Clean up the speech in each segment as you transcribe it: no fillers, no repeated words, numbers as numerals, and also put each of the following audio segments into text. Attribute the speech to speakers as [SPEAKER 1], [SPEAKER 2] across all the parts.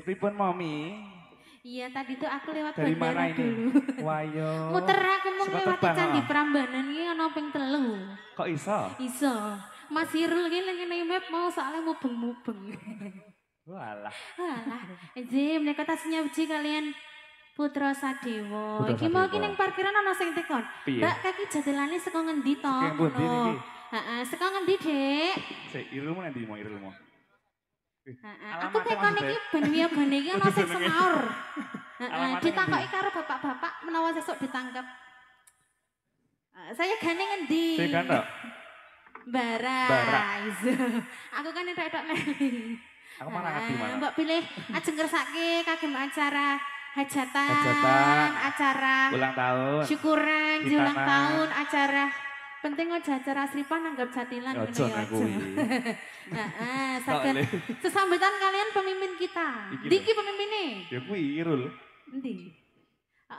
[SPEAKER 1] Pripun Mami?
[SPEAKER 2] Iya tadi tuh aku lewat
[SPEAKER 1] Dari
[SPEAKER 2] bandara
[SPEAKER 1] mana ini?
[SPEAKER 2] dulu.
[SPEAKER 1] Wayo.
[SPEAKER 2] Muter aku mau
[SPEAKER 1] Sempat
[SPEAKER 2] lewat
[SPEAKER 1] terbang,
[SPEAKER 2] Candi
[SPEAKER 1] oh.
[SPEAKER 2] Prambanan ini ono ping 3.
[SPEAKER 1] Kok iso?
[SPEAKER 2] Iso. Mas Hirul ini lagi nih map mau soalnya mubeng-mubeng.
[SPEAKER 1] Walah.
[SPEAKER 2] Walah. Ji, menika tasnya uji kalian Putra Sadewo.
[SPEAKER 1] Putra
[SPEAKER 2] Iki mau ki
[SPEAKER 1] Sadewo.
[SPEAKER 2] ning parkiran ana sing tekon.
[SPEAKER 1] Piye?
[SPEAKER 2] Mbak kaki jatelane saka ngendi to?
[SPEAKER 1] Saka pundi niki?
[SPEAKER 2] Heeh, saka ngendi, Dek?
[SPEAKER 1] Sik, irulmu nanti mau irulmu.
[SPEAKER 2] Aku tekon iki ben wiyogane iki ana sing semaur. Heeh, ditakoki karo bapak-bapak menawa sesuk ditangkep. Saya gane ngendi?
[SPEAKER 1] Sik kan tok?
[SPEAKER 2] Bara.
[SPEAKER 1] Bara.
[SPEAKER 2] Aku kan entek-entek meli.
[SPEAKER 1] Aku malah ngerti malah.
[SPEAKER 2] Mbok pilih ajeng ngersake kagem acara hajatan,
[SPEAKER 1] Hajatan,
[SPEAKER 2] acara
[SPEAKER 1] ulang tahun.
[SPEAKER 2] syukuran,
[SPEAKER 1] Di
[SPEAKER 2] ulang
[SPEAKER 1] tanah.
[SPEAKER 2] tahun, acara penting aja acara Sripan anggap jatilan
[SPEAKER 1] Ojo
[SPEAKER 2] ngene ya,
[SPEAKER 1] nek
[SPEAKER 2] ojo.
[SPEAKER 1] kuwi.
[SPEAKER 2] Saged
[SPEAKER 1] Soale.
[SPEAKER 2] sesambutan kalian pemimpin kita.
[SPEAKER 1] Iki
[SPEAKER 2] Diki pemimpinnya.
[SPEAKER 1] Ya kuwi Irul.
[SPEAKER 2] Endi?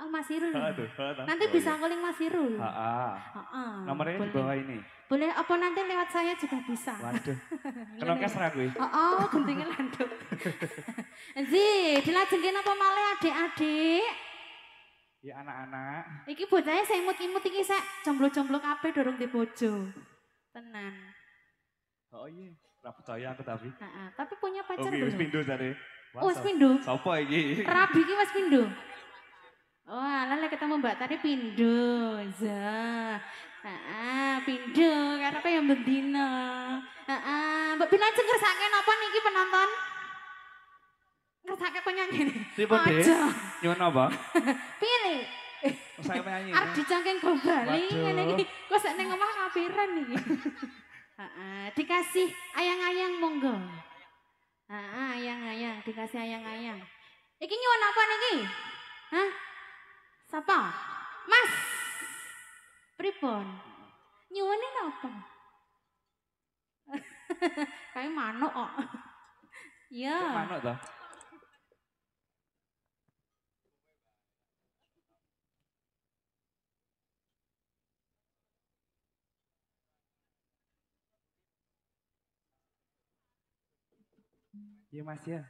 [SPEAKER 2] Mas Irul.
[SPEAKER 1] Aduh,
[SPEAKER 2] Nanti bisa calling Mas Irul.
[SPEAKER 1] Heeh.
[SPEAKER 2] Heeh.
[SPEAKER 1] Nomornya di
[SPEAKER 2] boleh.
[SPEAKER 1] bawah ini.
[SPEAKER 2] Boleh apa nanti lewat saya juga bisa.
[SPEAKER 1] Waduh. Kenokes ra kuwi.
[SPEAKER 2] Oh, guntingnya landuk. Zi, dilajengke apa malih adik-adik?
[SPEAKER 1] Ya anak-anak.
[SPEAKER 2] Iki bocahnya saya imut-imut iki sek jomblo-jomblo kabeh dorong di bojo. Tenan.
[SPEAKER 1] Oh iya, ora percaya aku tapi.
[SPEAKER 2] Heeh, tapi punya pacar
[SPEAKER 1] Oke, wis
[SPEAKER 2] belum?
[SPEAKER 1] pindho jare.
[SPEAKER 2] Oh, wis pindho.
[SPEAKER 1] Sopo iki?
[SPEAKER 2] Rabi iki wis pindho. Oh, alah ketemu Mbak tadi pindho. Za. Pindho karepe yang bendina. Mbak Bila aja ngersake napa niki penonton? Ngersake penyanyi nih.
[SPEAKER 1] Pripun, Dek?
[SPEAKER 2] Aja.
[SPEAKER 1] Nyuwun apa?
[SPEAKER 2] Pilih.
[SPEAKER 1] Saya penyanyi.
[SPEAKER 2] Arep dicangking go Bali
[SPEAKER 1] Waduh.
[SPEAKER 2] ngene iki. Kok sak ning omah kapiran iki. Dikasih ayang-ayang monggo. Ayang-ayang, dikasih ayang-ayang. Iki nyuwun apa niki? Hah? Sapa? Mas. Pripun? Nyuwune napa? Kayak manuk kok. Iya.
[SPEAKER 1] Kok manuk to? Iya Mas ya.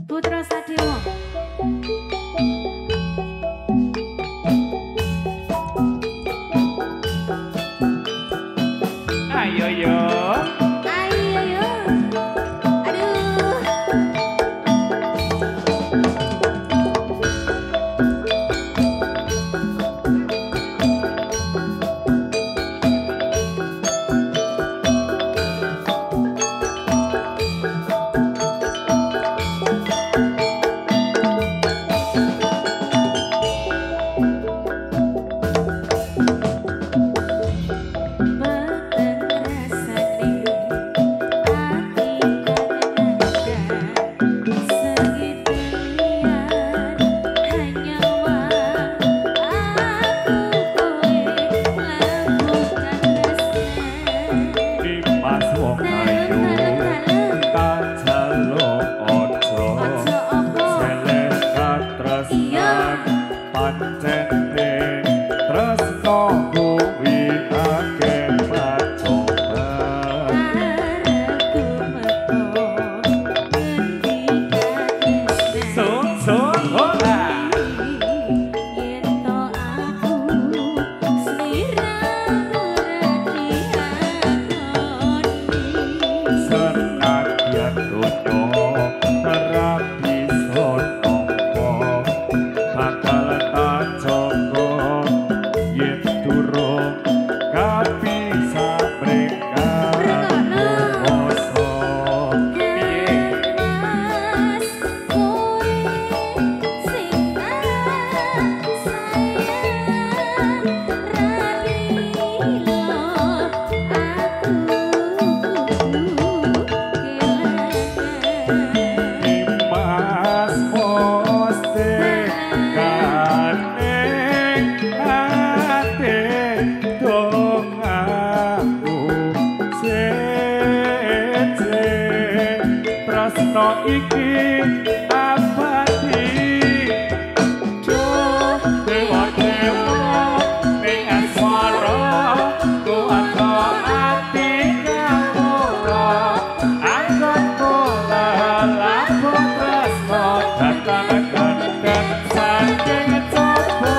[SPEAKER 2] Putra Sadewa.
[SPEAKER 1] Ayo yo.
[SPEAKER 2] Ayo yo. Aduh.
[SPEAKER 1] Dimas wong ayu. Kajaluk ojo. Seleh katresnan pancene tresno kuwi akeh pacoban. Sun hola. Senadyan donya rabi sonapa bakal tak jaga yen durung kabisa mereka kuwasa. Dimas poste kaneng ate dong aku sece tresno iki abadi duh dewa-dewa ning asmara kuwata ati ngapura anggon kula laku tresno datang gandeng saking coba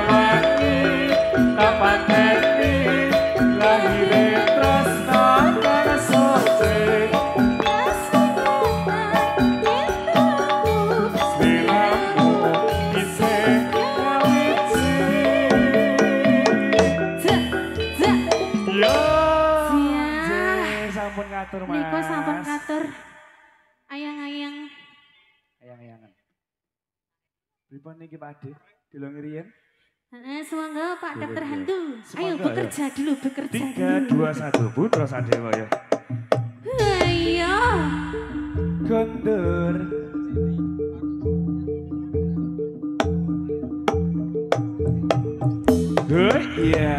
[SPEAKER 1] wangi tak pateni lahire tresna karo soce sliramu isih ngawiti yo sampun ngatur mas
[SPEAKER 2] Niko sampun ngatur ayang-ayang
[SPEAKER 1] ayang-ayangan pripun niki Pak Ade dilongi riyen
[SPEAKER 2] semoga Pak Dokter Hantu. Ayo
[SPEAKER 1] Semoga,
[SPEAKER 2] bekerja dulu, bekerja
[SPEAKER 1] 3,
[SPEAKER 2] dulu.
[SPEAKER 1] 2, 1 Putra Sadewa ya.
[SPEAKER 2] Ayo.
[SPEAKER 1] Gondor. Iya.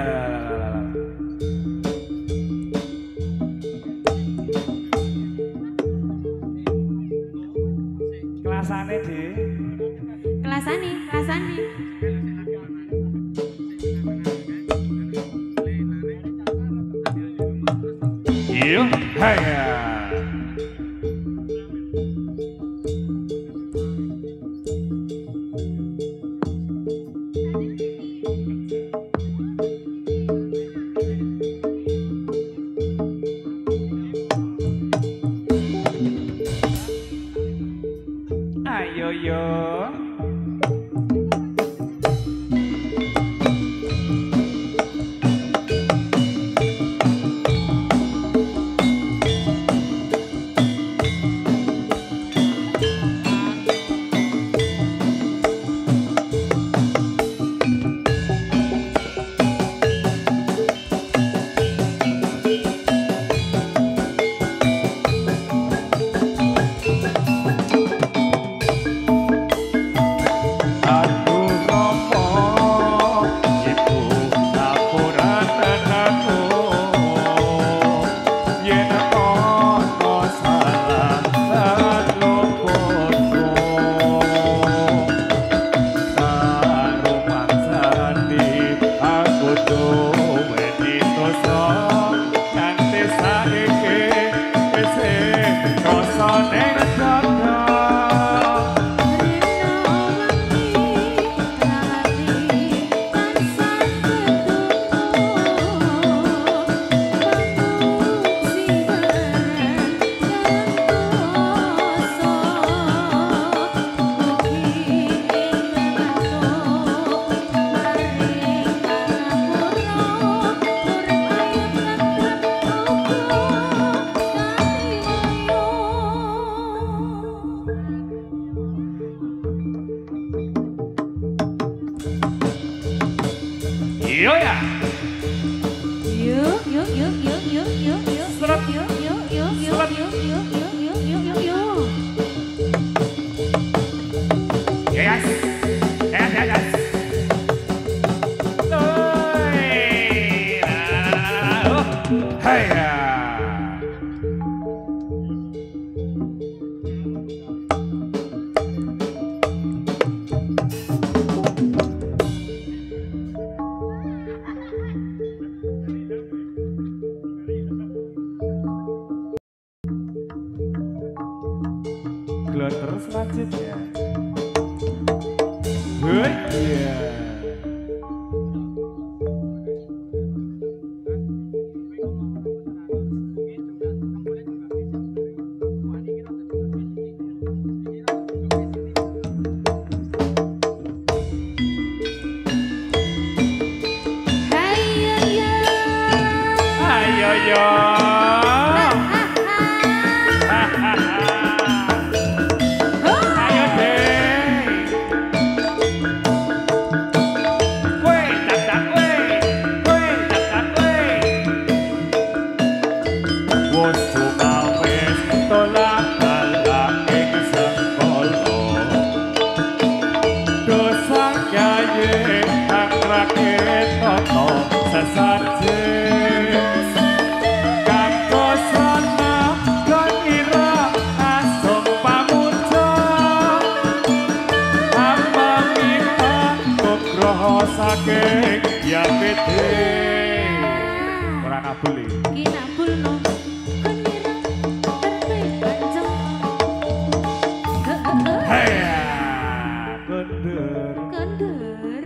[SPEAKER 1] Kelasane deh.
[SPEAKER 2] Kelasane, kelasane.
[SPEAKER 1] Iya, haya. Ayo yo. Yo ya.
[SPEAKER 2] Yuk, yuk, yuk, yuk, yuk, yuk, yuk,
[SPEAKER 1] Serap.
[SPEAKER 2] yuk, yuk, yuk, yuk,
[SPEAKER 1] Serap.
[SPEAKER 2] yuk, yuk, yuk, yuk, yuk, yuk, yuk.
[SPEAKER 1] Yes. Yes, yes, yes. Oi. Hey ya. Glitter selanjutnya. Hei, iya. Ayo yo. Ayo deh. Kue tak kue, kue tak kue. Wes wes tolak tolak ing sekolo. Dosa gaye akrake toto sesaje. Saking ya pede ora ngabul
[SPEAKER 2] Ki nabul no. Kon ngira tertib panjang.
[SPEAKER 1] hei kondur
[SPEAKER 2] Kondur.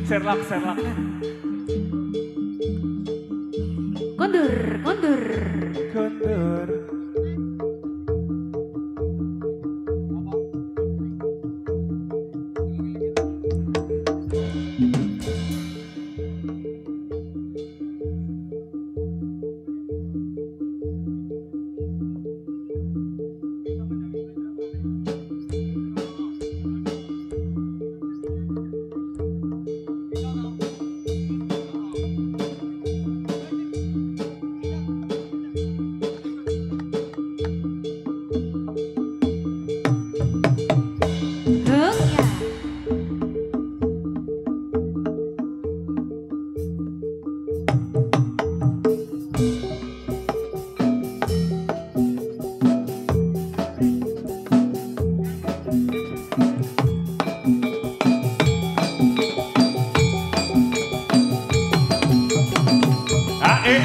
[SPEAKER 1] Sherlock.
[SPEAKER 2] Kondur.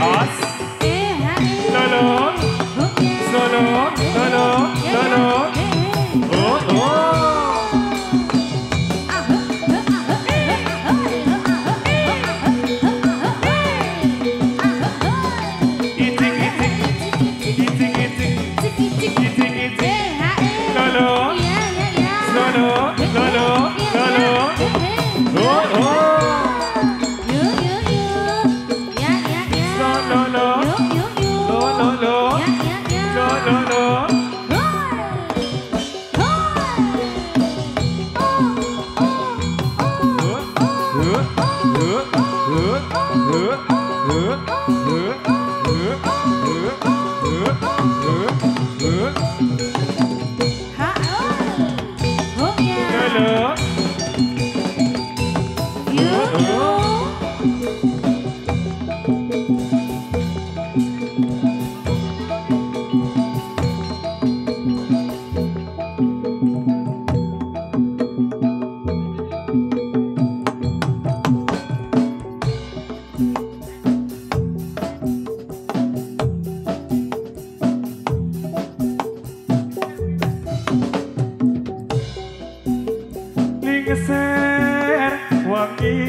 [SPEAKER 1] Os. Solo. Geser wangi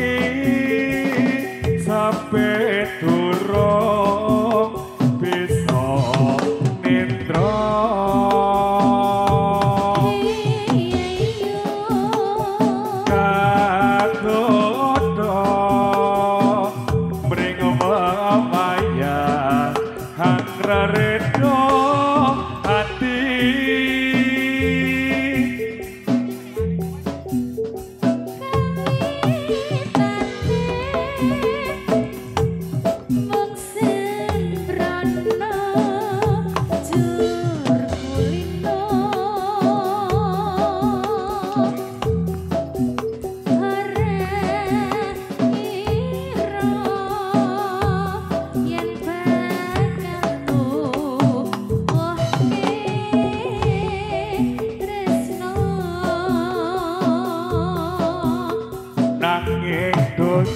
[SPEAKER 1] sampai turun bisa nendro katodo mringo mamaya hangra redo hati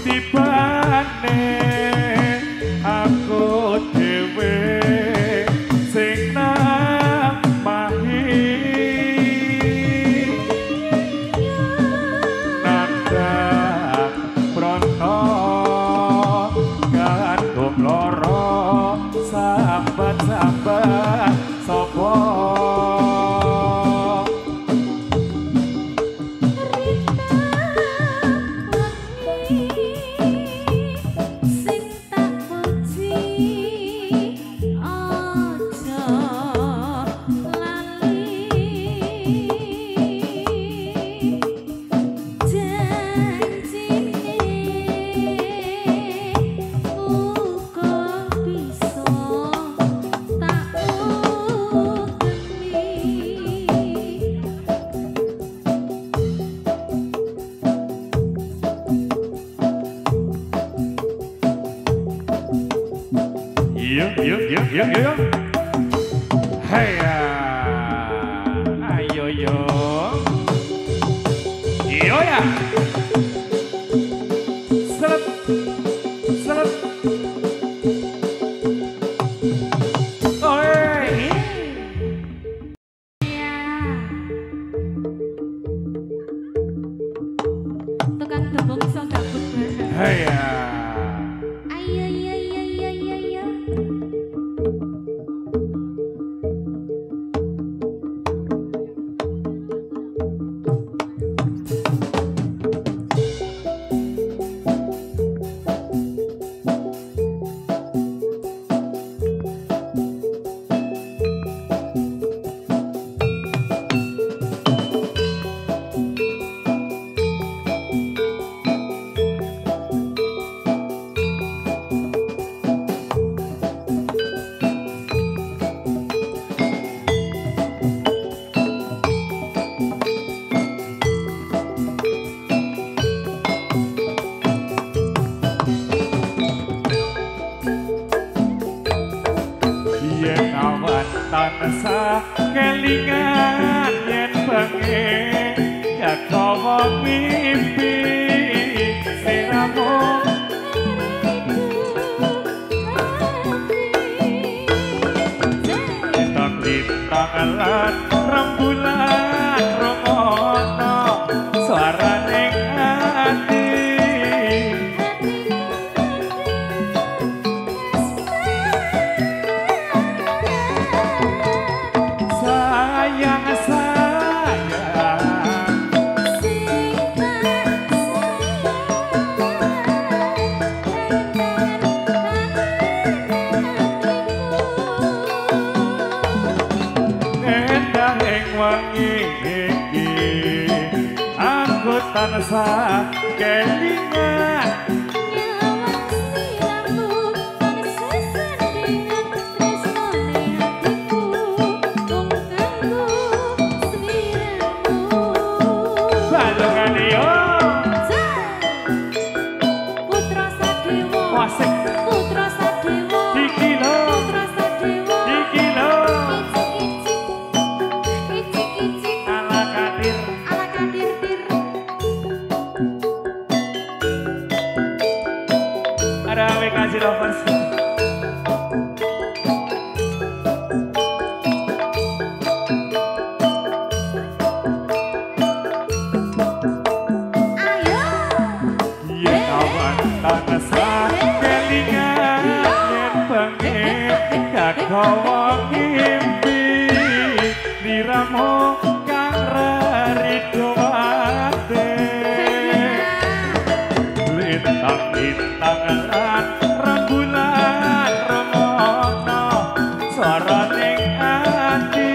[SPEAKER 1] tibane aku dhewe sing namahi nandang pronto gantung loro sambat sapa Yuk. Hey ayo yo. Yo ya. Seret. Oi.
[SPEAKER 2] Tukang tembung iso gabut.
[SPEAKER 1] tansah kelingan yen bengi yakawa mimpi siramu bintang-bintang lan rembulan rungono suarane ati sayang wangi iki aku tansah kelingan balungan yo putra sadewa wasik putra sadewa dikilo putra sadewa dikilo kasih lovers. Ayo. Ya kawan tansah kelingan yen bengi kakawa ngimpi diramu kang raridoate lintang-lintang lan rembulan remono suara ning ati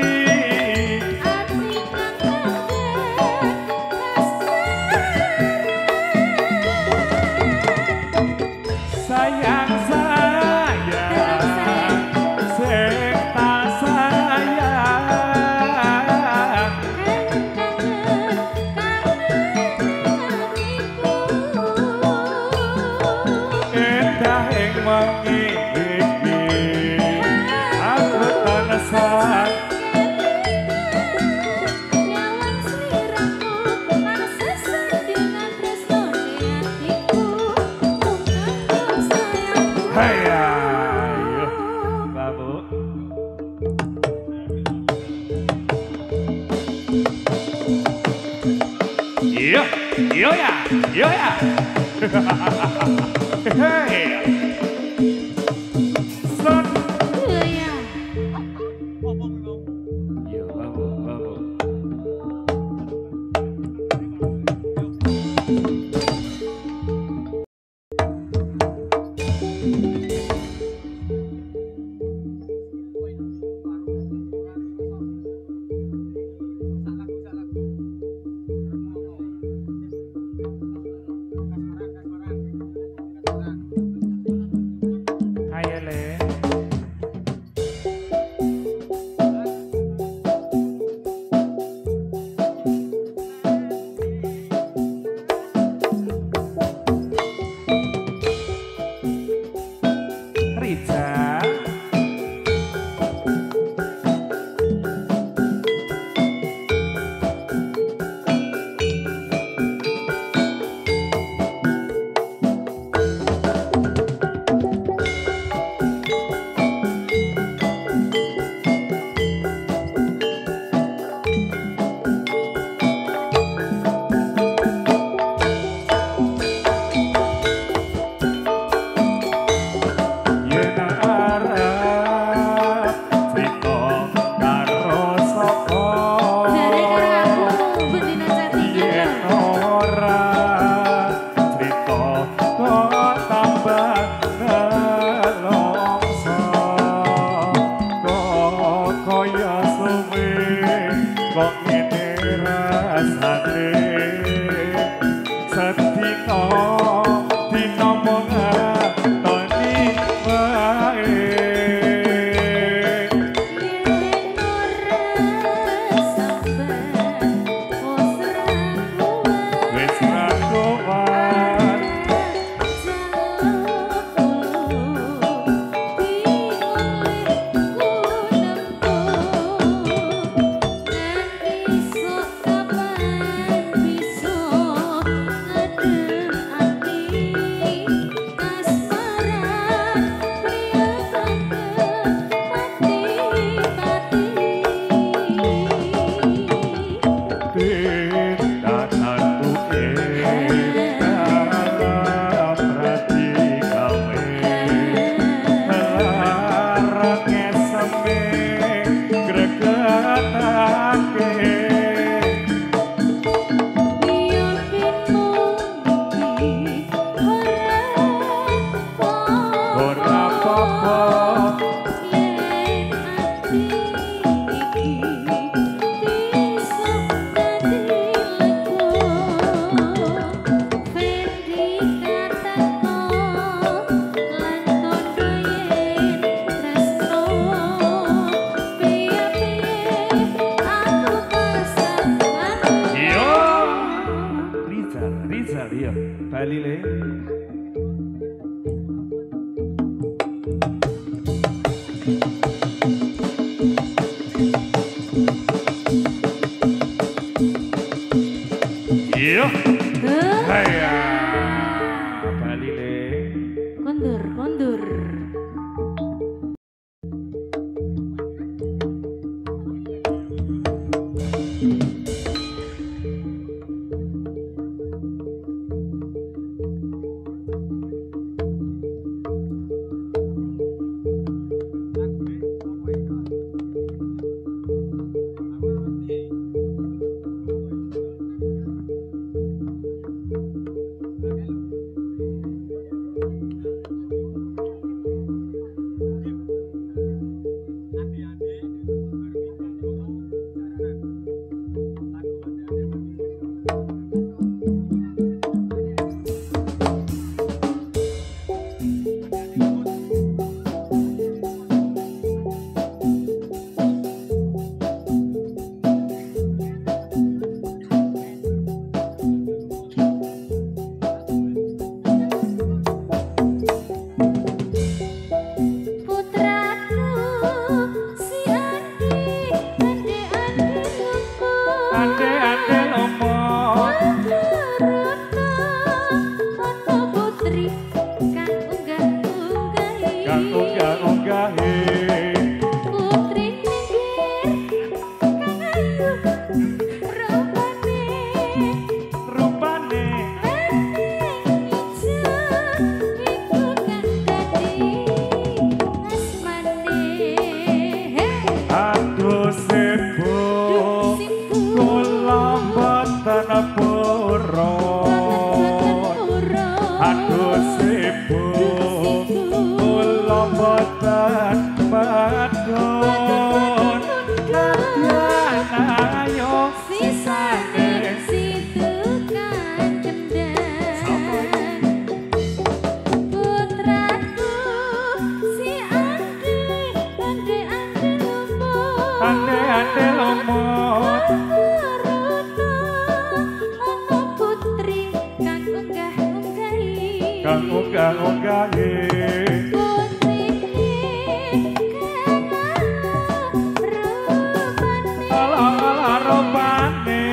[SPEAKER 1] sayang sayang sing tak sayang endah ing wengi iki aku tansah nyawang sliramu lan sesendingan tresnone atiku mung sayang hai ayo babu iya iya ya iya ya hey son iya iya babu babu kang unggah-unggahe
[SPEAKER 2] putri nyengir kang ayu rupane ijo iku kang dadi asmane
[SPEAKER 1] aduh sibuk kula mboten purun aduh sibuk kula mboten padon kadang ayo sisane
[SPEAKER 2] situ kan kendang putraku si
[SPEAKER 1] ande lumut
[SPEAKER 2] ono putri kang unggah-unggahi
[SPEAKER 1] kang unggah-unggahe ala rupane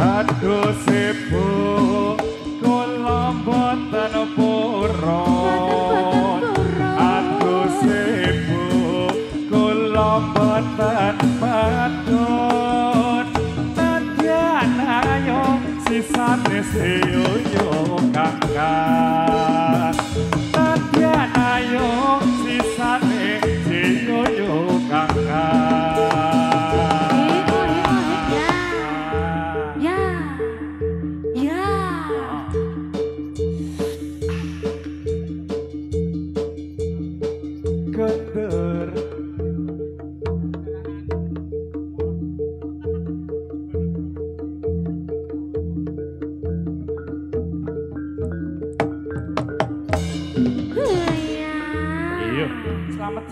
[SPEAKER 1] aduh sibuk kula mboten purun aduh sibuk kula mboten padon nadyan ayo sisane seyo kakak nadyan ayo sisane seyo kakak Keter iya selamat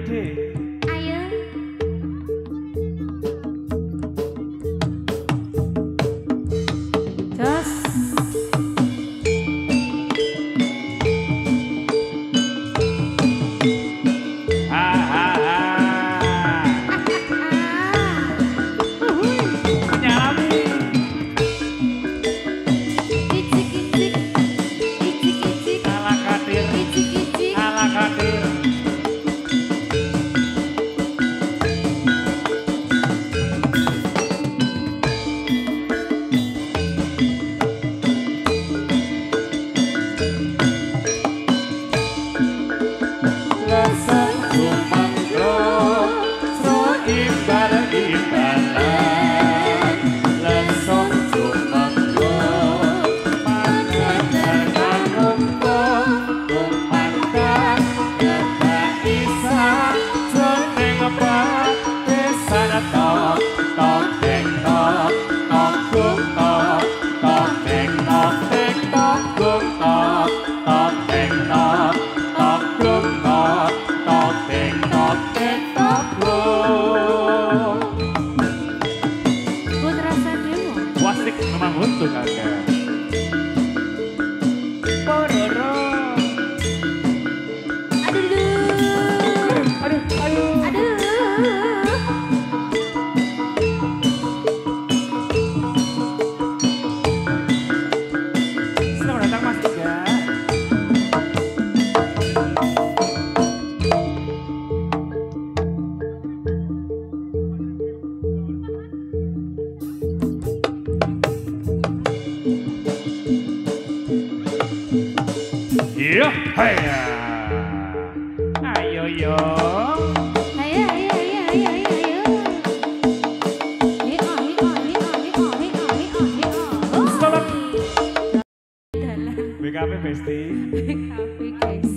[SPEAKER 1] gede.
[SPEAKER 2] Ayo. Jos.
[SPEAKER 1] Nyami.
[SPEAKER 2] Icik icik. Icik icik.
[SPEAKER 1] Ala kadir.
[SPEAKER 2] Icik icik.
[SPEAKER 1] Ala kadir. Leseng sumangro, so ibar ibalan. Leseng sumangro, mangetan ngumpul, kumandang ketak isa, jeneng apa? Pisan tok, tok deng tok, tok gung tok, tok deng tok deng tok gung tok, tok deng tok, tok gung tok, tok deng tok deng tok gung.
[SPEAKER 2] Putra Sademo.
[SPEAKER 1] Wasik memang untuk kakak. Pororo.
[SPEAKER 2] Aduh.
[SPEAKER 1] Aduh, aduh.
[SPEAKER 2] Aduh.
[SPEAKER 1] Selamat datang Mas Tiga. Yo, haya. Ayo yo.
[SPEAKER 2] Ayo, ayo, ayo, ayo, ayo, ayo. Hiko, hiko, hiko, hiko, hiko, hiko, hiko.
[SPEAKER 1] Selamat.
[SPEAKER 2] Dalam
[SPEAKER 1] BKP Besti.
[SPEAKER 2] kafe, guys.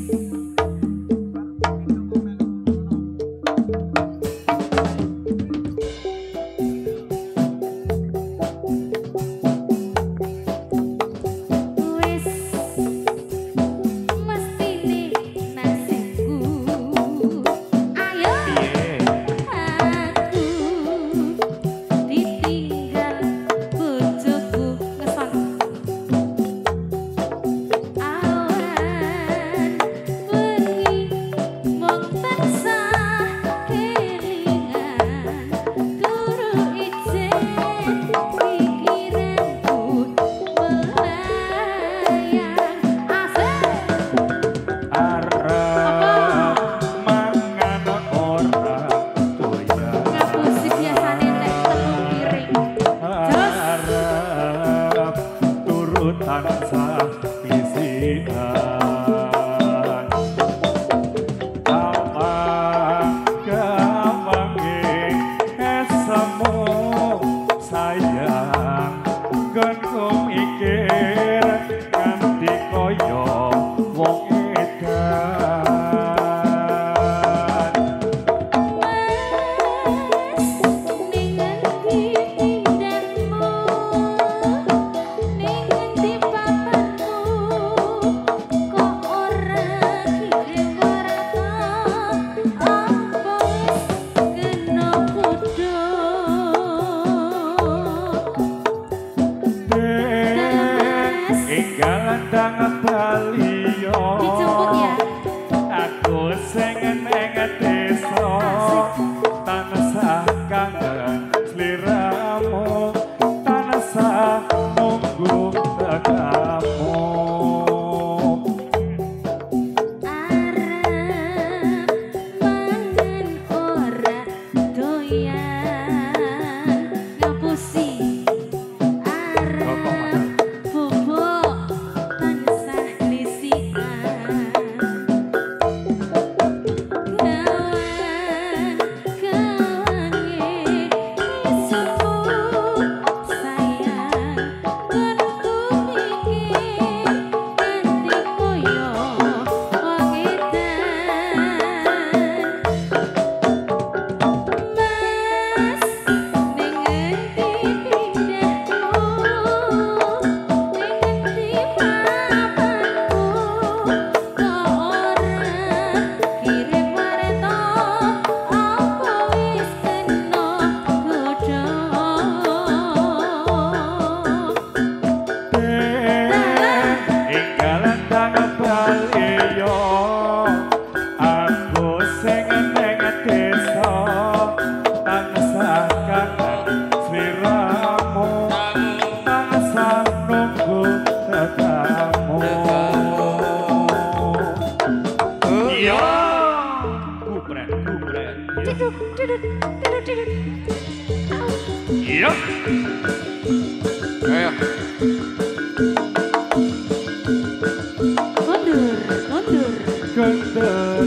[SPEAKER 2] Wis mestine nasibku. Ayo.
[SPEAKER 1] Piye?
[SPEAKER 2] Aku ditinggal bojoku ngeson awan bengi mung tansah kelingan turu ijen pikiranku melayang asik
[SPEAKER 1] Arep mangan ora doyan.
[SPEAKER 2] ngapusi biasane nek telu piring
[SPEAKER 1] Arep turut tansah pisihan. Gawange esemu sayang, nggonku mikir nganti koyo wong edan.
[SPEAKER 2] Mas ning ngendi tindamu ning ngendi papanmu kok ora kirim warta apa wis kena kudu
[SPEAKER 1] Enggal ndang baliyo.
[SPEAKER 2] dijemput ya
[SPEAKER 1] Aku sing neng desa tansah kangen sliramu, tansah nunggu tekamu.
[SPEAKER 2] arep mangan ora doyan ngapusi arep bubuk tansah lisikan
[SPEAKER 1] Laliyo aku sing neng desa tansah kangen sliramu tansah nunggu tekamu iya kupret iya
[SPEAKER 3] Ayo.
[SPEAKER 2] Mundur.
[SPEAKER 1] Gender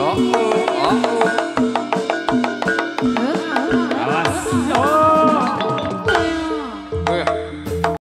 [SPEAKER 3] Oh.